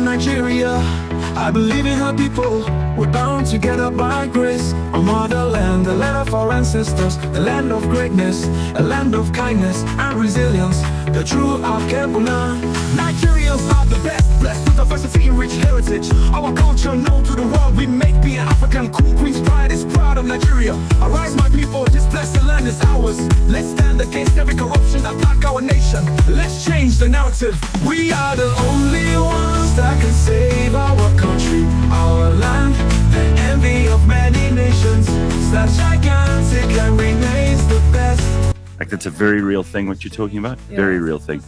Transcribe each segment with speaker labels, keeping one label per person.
Speaker 1: Nigeria. I believe in her people. We're bound together by grace. Our motherland, the land of our ancestors, the land of greatness, a land of kindness and resilience, the true Akebuna. Nigerians are the best, blessed with diversity and rich heritage. Our culture known to the world, we make being African cool. Qinspride is proud of Nigeria. Arise my people, this blessed land is ours. Let's stand against every corruption that black our nation. Let's change the narrative. We are the only ones that can save our country, our land, the envy of many nations. It's that gigantic and remains the best.
Speaker 2: Like, that's a very real thing, what you're talking about. Yeah. Very real thing.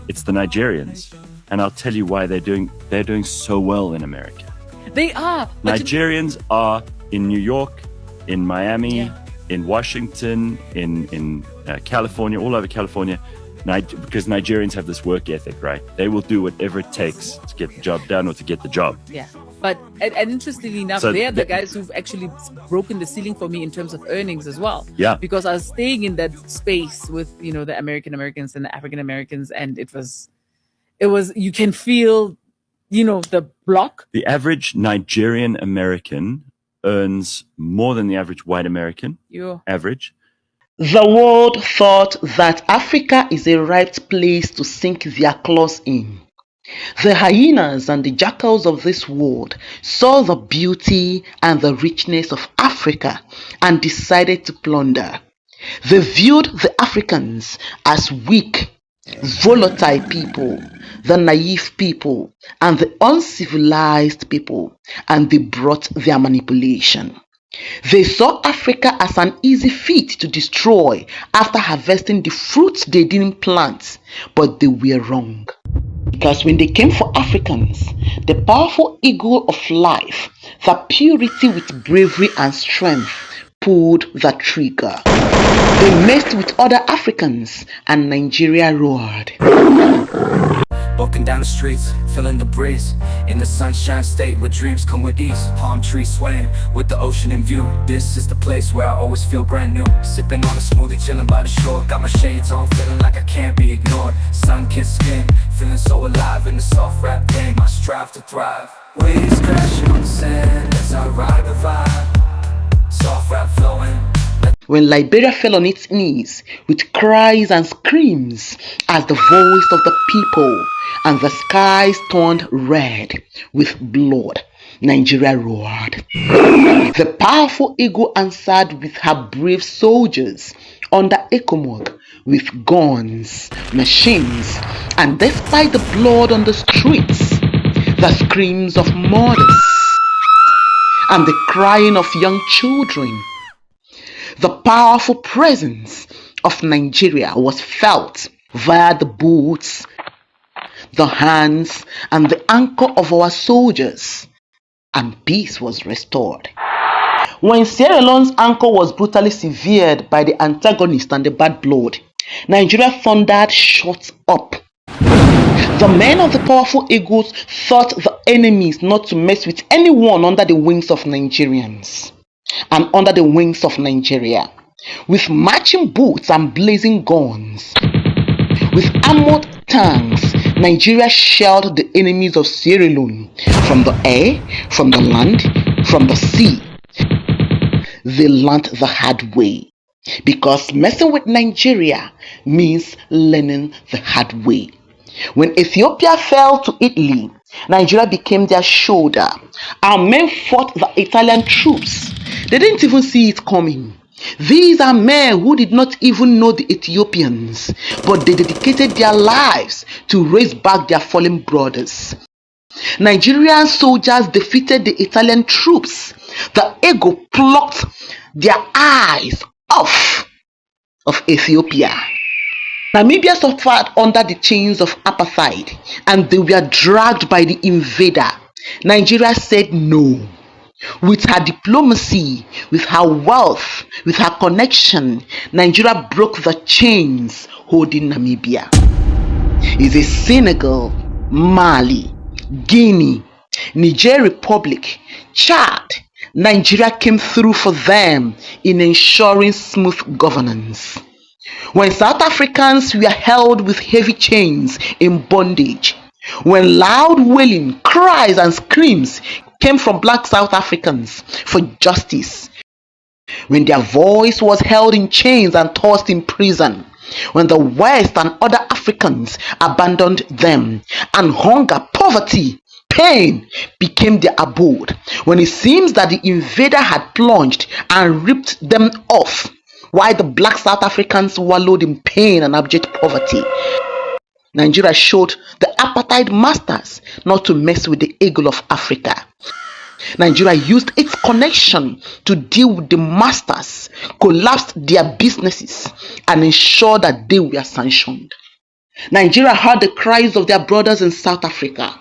Speaker 2: It's the Nigerians. And I'll tell you why they're doing so well in America.
Speaker 3: They are.
Speaker 2: Nigerians are in New York, in Miami, in Washington, in California, all over California, because Nigerians have this work ethic, right? They will do whatever it takes to get the job done or to get the job.
Speaker 3: Yeah. But and interestingly enough, so they're the guys who've actually broken the ceiling for me in terms of earnings as well.
Speaker 2: Yeah.
Speaker 3: Because I was staying in that space with, you know, the Americans and the African Americans, and it was, you can feel, you know, the block.
Speaker 2: The average Nigerian American earns more than the average white American. Average.
Speaker 4: The world thought that Africa is a right place to sink their claws in. The hyenas and the jackals of this world saw the beauty and the richness of Africa and decided to plunder. They viewed the Africans as weak, volatile people, the naive people, and the uncivilized people, and they brought their manipulation. They saw Africa as an easy feat to destroy after harvesting the fruits they didn't plant, but they were wrong. Because when they came for Africans, the powerful eagle of life, the purity with bravery and strength, pulled the trigger. They messed with other Africans and Nigeria roared.
Speaker 1: Walking down the streets, feeling the breeze, in the sunshine state where dreams come with ease. Palm trees swaying with the ocean in view. This is the place where I always feel brand new. Sipping on a smoothie, chilling by the shore. Got my shades on, feeling like I can't be ignored. Sun-kissed skin, feeling so alive in the soft rap game. I strive to thrive. Waves crashing on the sand as I ride the vibe. Soft rap flowing.
Speaker 4: When Liberia fell on its knees with cries and screams as the voice of the people, and the skies turned red with blood, Nigeria roared. The powerful eagle answered with her brave soldiers under ECOMOG with guns, machines, and despite the blood on the streets, the screams of mothers, and the crying of young children, the powerful presence of Nigeria was felt via the boots, the hands, and the anchor of our soldiers, and peace was restored. When Sierra Leone's anchor was brutally severed by the antagonist and the bad blood, Nigeria thundered shut up. The men of the powerful eagles thought the enemies not to mess with anyone under the wings of Nigerians and under the wings of Nigeria, with marching boots and blazing guns. With armored tanks, Nigeria shelled the enemies of Sierra Leone from the air, from the land, from the sea. They learned the hard way, because messing with Nigeria means learning the hard way. When Ethiopia fell to Italy, Nigeria became their shoulder. Our men fought the Italian troops. They didn't even see it coming. These are men who did not even know the Ethiopians, but they dedicated their lives to raise back their fallen brothers. Nigerian soldiers defeated the Italian troops. The eagle plucked their eyes off of Ethiopia. Namibia suffered under the chains of apartheid, and they were dragged by the invader. Nigeria said no. With her diplomacy, with her wealth, with her connection, Nigeria broke the chains holding Namibia. It's a Senegal, Mali, Guinea, Niger Republic, Chad. Nigeria came through for them in ensuring smooth governance. When South Africans were held with heavy chains in bondage, when loud wailing, cries, and screams came from black South Africans for justice, when their voice was held in chains and tossed in prison, when the West and other Africans abandoned them, and hunger, poverty, pain became their abode, when it seems that the invader had plunged and ripped them off, while the black South Africans wallowed in pain and abject poverty, Nigeria showed the apartheid masters not to mess with the eagle of Africa. Nigeria used its connection to deal with the masters, collapsed their businesses, and ensured that they were sanctioned. Nigeria heard the cries of their brothers in South Africa.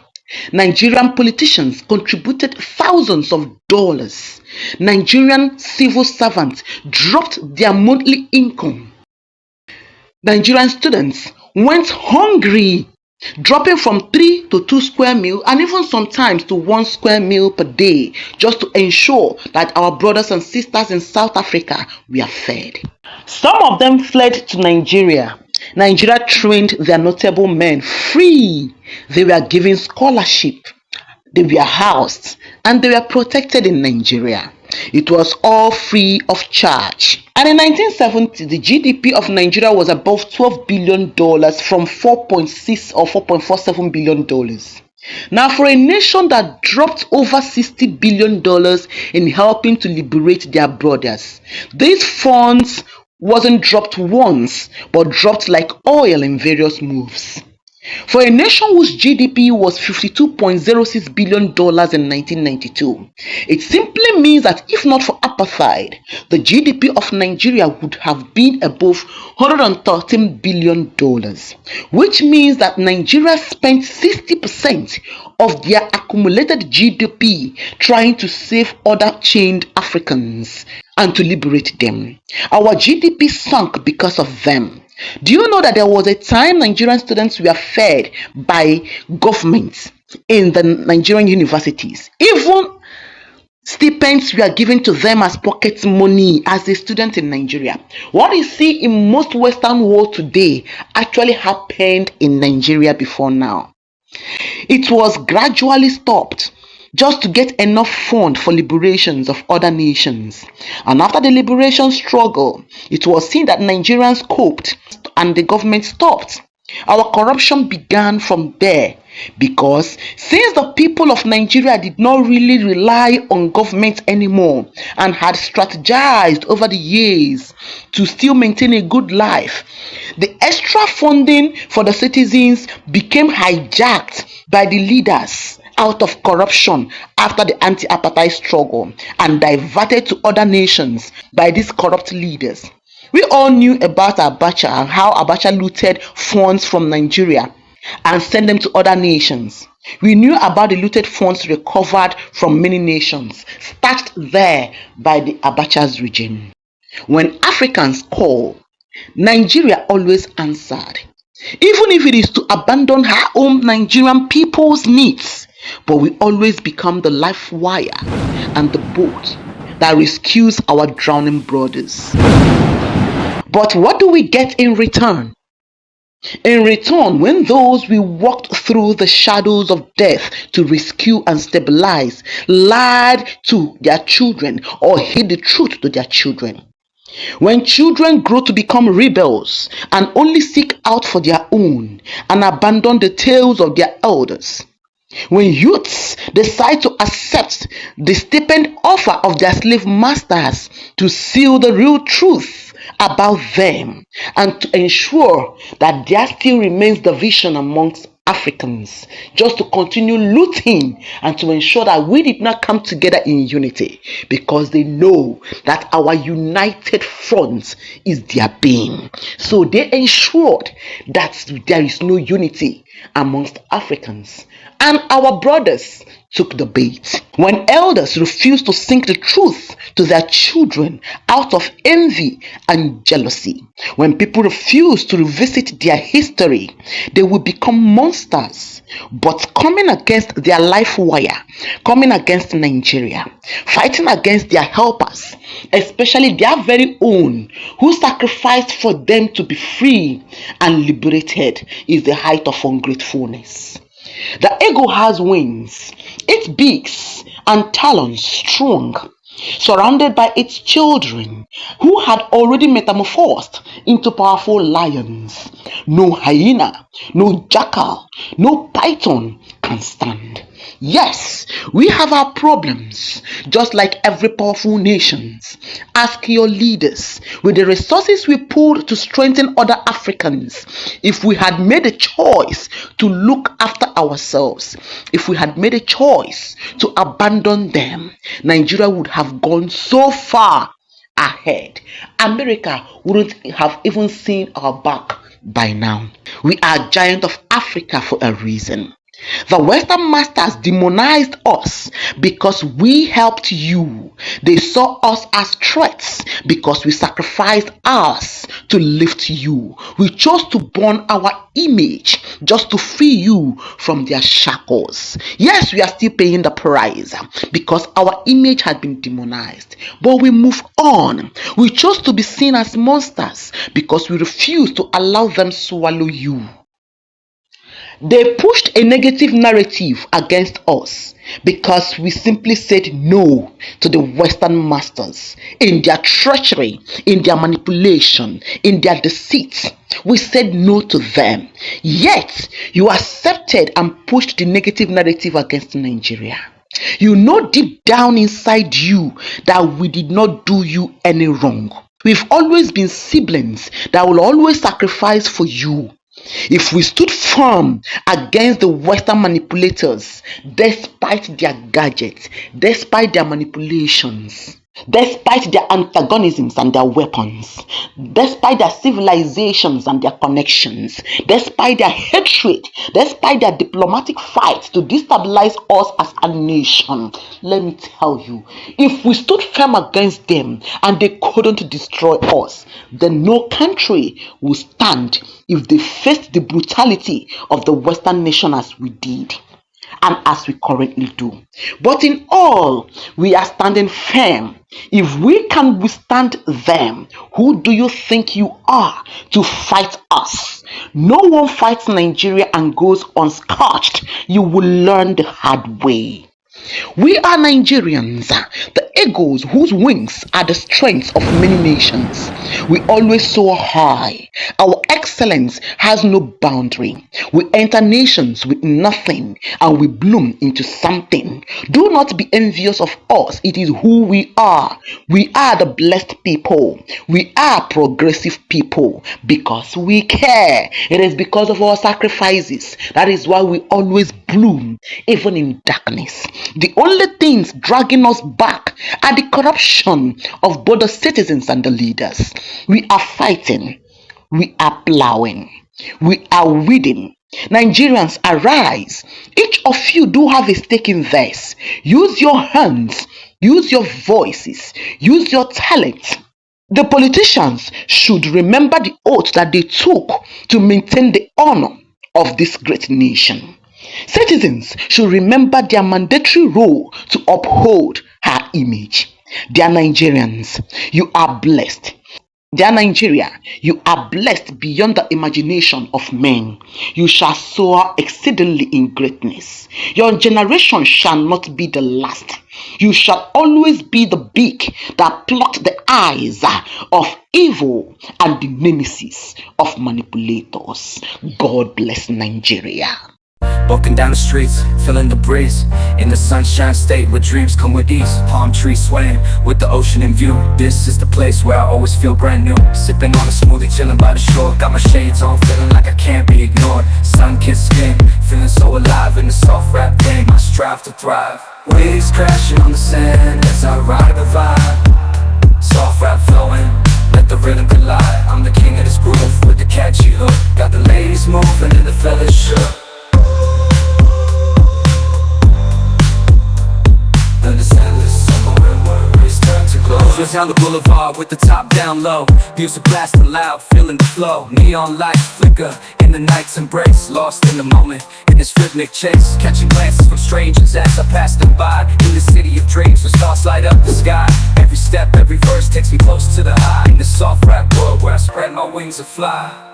Speaker 4: Nigerian politicians contributed thousands of dollars. Nigerian civil servants dropped their monthly income. Nigerian students went hungry, dropping from 3 to 2 square meal and even sometimes to 1 square meal per day, just to ensure that our brothers and sisters in South Africa were fed. Some of them fled to Nigeria. Nigeria trained their notable men free. They were given scholarship, they were housed, and they were protected in Nigeria. It was all free of charge. And in 1970, the GDP of Nigeria was above $12 billion from $4.6 or $4.47 billion. Now, for a nation that dropped over $60 billion in helping to liberate their brothers, these funds wasn't dropped once, but dropped like oil in various moves. For a nation whose GDP was $52.06 billion in 1992, it simply means that if not for apartheid, the GDP of Nigeria would have been above $113 billion, which means that Nigeria spent 60% of their accumulated GDP trying to save other chained Africans and to liberate them. Our GDP sunk because of them. Do you know that there was a time Nigerian students were fed by governments in the Nigerian universities? Even stipends were given to them as pocket money as a student in Nigeria. What you see in most Western world today actually happened in Nigeria before now. It was gradually stopped just to get enough fund for liberations of other nations. And after the liberation struggle, it was seen that Nigerians coped and the government stopped. Our corruption began from there, because since the people of Nigeria did not really rely on government anymore and had strategized over the years to still maintain a good life, the extra funding for the citizens became hijacked by the leaders out of corruption after the anti-apartheid struggle and diverted to other nations by these corrupt leaders. We all knew about Abacha and how Abacha looted funds from Nigeria and sent them to other nations. We knew about the looted funds recovered from many nations, stashed there by the Abacha's regime. When Africans call, Nigeria always answered, even if it is to abandon her own Nigerian people's needs. But we always become the life wire and the boat that rescues our drowning brothers. But what do we get in return? In return, when those we walked through the shadows of death to rescue and stabilize lied to their children or hid the truth to their children. When children grow to become rebels and only seek out for their own and abandon the tales of their elders. When youths decide to accept the stipend offer of their slave masters to seal the real truth about them and to ensure that there still remains division amongst Africans, just to continue looting and to ensure that we did not come together in unity, because they know that our united front is their being. So they ensured that there is no unity amongst Africans. And our brothers took the bait. When elders refused to sing the truth to their children out of envy and jealousy, when people refuse to revisit their history, they will become monsters. But coming against their life wire, coming against Nigeria, fighting against their helpers, especially their very own, who sacrificed for them to be free and liberated, is the height of ungratefulness. The eagle has wings, its beaks and talons strong, surrounded by its children who had already metamorphosed into powerful lions. No hyena, no jackal, no python can stand. Yes, we have our problems, just like every powerful nation. Ask your leaders, with the resources we pulled to strengthen other Africans, if we had made a choice to look after ourselves, if we had made a choice to abandon them, Nigeria would have gone so far ahead. America wouldn't have even seen our back by now. We are giant of Africa for a reason. The Western masters demonized us because we helped you. They saw us as threats because we sacrificed ours to lift you. We chose to burn our image just to free you from their shackles. Yes, we are still paying the price because our image had been demonized. But we move on. We chose to be seen as monsters because we refused to allow them swallow you. They pushed a negative narrative against us because we simply said no to the Western masters in their treachery, in their manipulation, in their deceit. We said no to them. Yet, you accepted and pushed the negative narrative against Nigeria. You know deep down inside you that we did not do you any wrong. We've always been siblings that will always sacrifice for you. If we stood firm against the Western manipulators, despite their gadgets, despite their manipulations, despite their antagonisms and their weapons, despite their civilizations and their connections, despite their hatred, despite their diplomatic fights to destabilize us as a nation, let me tell you, if we stood firm against them and they couldn't destroy us, then no country will stand if they faced the brutality of the Western nation as we did and as we currently do. But in all, we are standing firm. If we can withstand them, who do you think you are to fight us? No one fights Nigeria and goes unscorched. You will learn the hard way. We are Nigerians, the eagles whose wings are the strength of many nations. We always soar high. Our excellence has no boundary. We enter nations with nothing and we bloom into something. Do not be envious of us. It is who we are. We are the blessed people. We are progressive people because we care. It is because of our sacrifices. That is why we always bloom, even in darkness. The only things dragging us back are the corruption of both the citizens and the leaders. We are fighting. We are plowing. We are weeding. Nigerians, arise. Each of you do have a stake in this. Use your hands. Use your voices. Use your talent. The politicians should remember the oath that they took to maintain the honor of this great nation. Citizens should remember their mandatory role to uphold her image. Dear Nigerians, you are blessed. Dear Nigeria, you are blessed beyond the imagination of men. You shall soar exceedingly in greatness. Your generation shall not be the last. You shall always be the beak that plucked the eyes of evil and the nemesis of manipulators. God bless Nigeria.
Speaker 1: Walking down the streets, feeling the breeze in the sunshine state where dreams come with ease. Palm trees swaying with the ocean in view. This is the place where I always feel brand new. Sipping on a smoothie, chilling by the shore. Got my shades on, feeling like I can't be ignored. Sun-kissed skin, feeling so alive in the soft rap game. I strive to thrive. Waves crashing on the sand as I ride the vibe. Soft rap flowing, let the rhythm collide. I'm the king of this groove with the catchy hook. Got the ladies moving and the fellas shook. Just down the boulevard with the top down low. Music blasting loud, feeling the flow. Neon lights flicker in the night's embrace. Lost in the moment, in this rhythmic chase. Catching glances from strangers as I pass them by. In the city of dreams where stars light up the sky. Every step, every verse takes me close to the high. In the soft rap world where I spread my wings and fly.